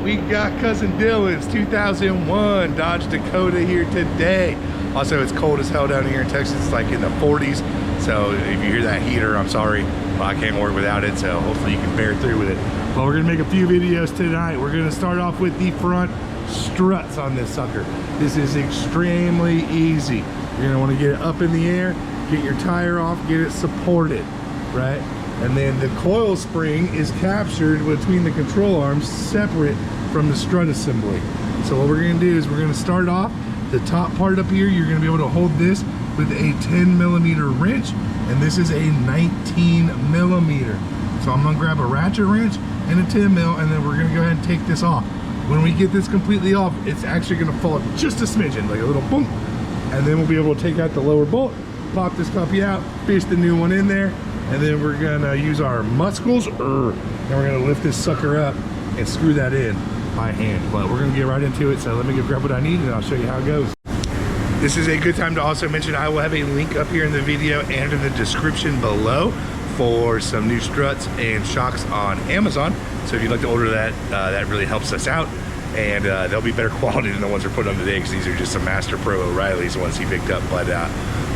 we got Cousin Dylan's 2001 Dodge Dakota here today. Also, it's cold as hell down here in Texas. It's like in the 40s. So if you hear that heater, I'm sorry, but I can't work without it. So hopefully you can bear through with it. Well, we're gonna make a few videos tonight. We're gonna start off with the front struts on this sucker. This is extremely easy. You're gonna wanna get it up in the air, get your tire off, get it supported, right? And then the coil spring is captured between the control arms, separate from the strut assembly. So what we're gonna do is we're gonna start off the top part up here. You're gonna be able to hold this with a 10mm wrench, and this is a 19mm. So I'm gonna grab a ratchet wrench and a 10mm, and then we're gonna go ahead and take this off. When we get this completely off, it's actually gonna fall just a smidgen, like a little boom, and then we'll be able to take out the lower bolt, pop this puppy out, fish the new one in there, and then we're gonna use our muscles, and we're gonna lift this sucker up and screw that in by hand. But we're gonna get right into it, so let me go grab what I need and I'll show you how it goes. This is a good time to also mention I will have a link up here in the video and in the description below for some new struts and shocks on Amazon. So if you'd like to order that, that really helps us out. And they'll be better quality than the ones we're putting on today, because these are just some Master Pro O'Reilly's ones he picked up. But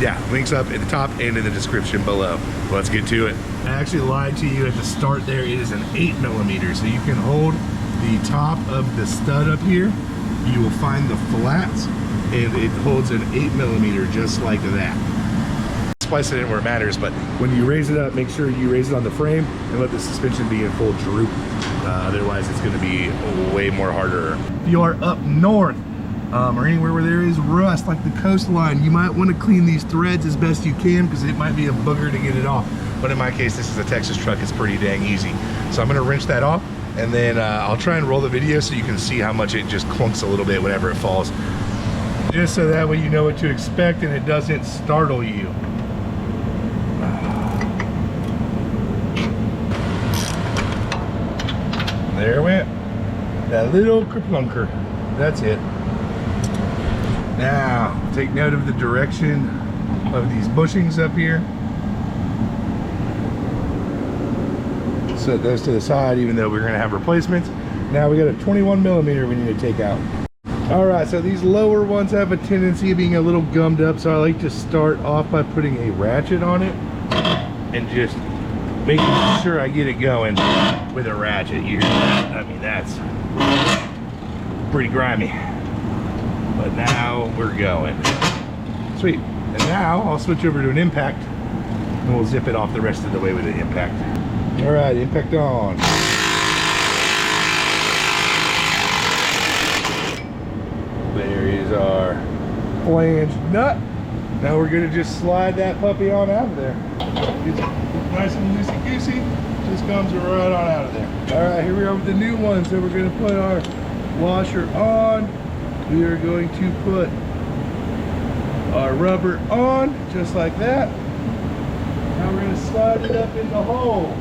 yeah, links up at the top and in the description below. Let's get to it. I actually lied to you at the start there. It is an 8mm, so you can hold the top of the stud up here. You will find the flats, and it holds an 8mm just like that. Splice it in where it matters, but when you raise it up, make sure you raise it on the frame and let the suspension be in full droop. Otherwise it's going to be way more harder. If you are up north or anywhere where there is rust like the coastline, you might want to clean these threads as best you can, because it might be a booger to get it off. But in my case, this is a Texas truck, it's pretty dang easy. So I'm going to wrench that off, and then I'll try and roll the video so you can see how much it just clunks a little bit whenever it falls, just so that way you know what to expect and it doesn't startle you. There it went. That little clunker. That's it. Now, take note of the direction of these bushings up here. Set those to the side, even though we're gonna have replacements. Now we got a 21mm we need to take out. All right, so these lower ones have a tendency of being a little gummed up, so I like to start off by putting a ratchet on it and just making sure I get it going with a ratchet. You hear that? I mean, that's pretty grimy. But now we're going. Sweet. And now I'll switch over to an impact, and we'll zip it off the rest of the way with an impact. All right, impact on. There is our flange nut. Now we're gonna just slide that puppy on out of there. It's nice and loosey-goosey, just comes right on out of there. All right, here we are with the new one. So we're gonna put our washer on. We are going to put our rubber on, just like that. Now we're gonna slide it up in the hole.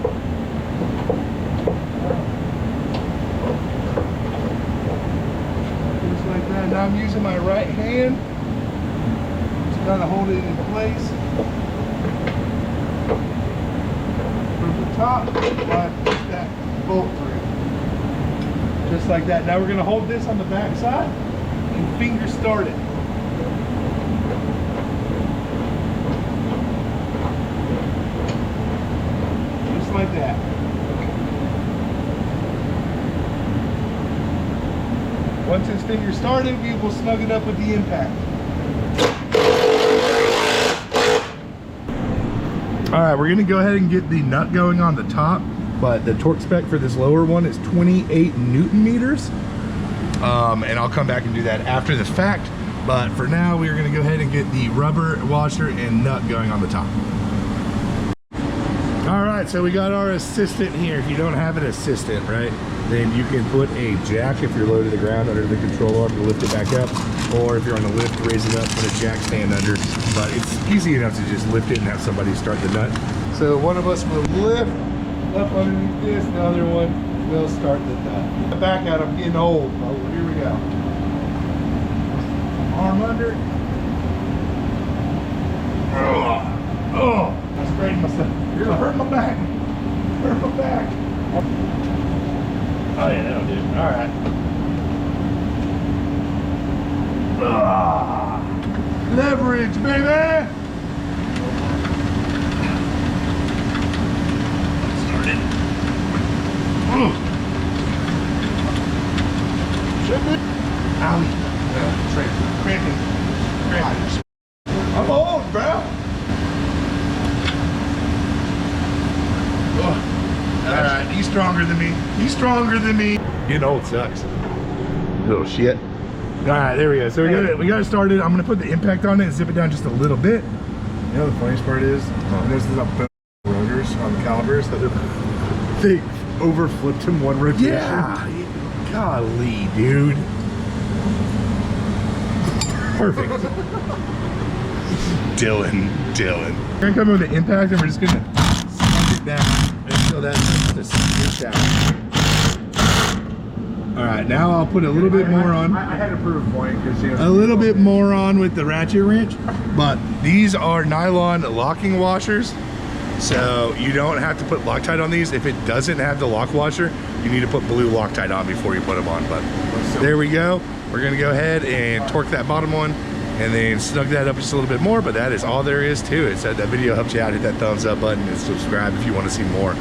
Just like that. Now I'm using my right hand. Kind of hold it in place from the top while I push that bolt through, just like that. Now we're going to hold this on the back side and finger start it, just like that. Once it's finger started, we will snug it up with the impact. All right, we're gonna go ahead and get the nut going on the top, but the torque spec for this lower one is 28 Newton meters. And I'll come back and do that after the fact. But for now, we're gonna go ahead and get the rubber washer and nut going on the top. All right, so we got our assistant here. If you don't have an assistant, right, then you can put a jack if you're low to the ground under the control arm to lift it back up. Or if you're on the lift, raise it up, put a jack stand under. But it's easy enough to just lift it and have somebody start the nut. So one of us will lift up underneath this, the other one will start the nut. Back out, I'm getting old. Oh, here we go. Arm under. Oh, I sprained myself. You're gonna hurt my back. Hurt my back. Oh yeah, that'll do. All right. Ah, leverage, baby. Started. Owie. Cramping. I'm old, bro. Alright, he's stronger than me. He's stronger than me. Getting old sucks. Little shit. Alright, there we go. So we got it started. I'm gonna put the impact on it and zip it down just a little bit. You know the funniest part is, this is a rotors on the calipers that they overflipped him one rotation. Yeah. Golly, dude. Perfect. Dylan. We're gonna come with the impact and we're just gonna smack it down until that starts to squish out. All right, now I'll put a little bit more on. I had to prove a point because a little bit more on with the ratchet wrench, but these are nylon locking washers, so you don't have to put Loctite on these. If it doesn't have the lock washer, you need to put blue Loctite on before you put them on. But there we go. We're gonna go ahead and torque that bottom one and then snug that up just a little bit more, but that is all there is to it. So if that video helped you out, hit that thumbs up button and subscribe if you want to see more.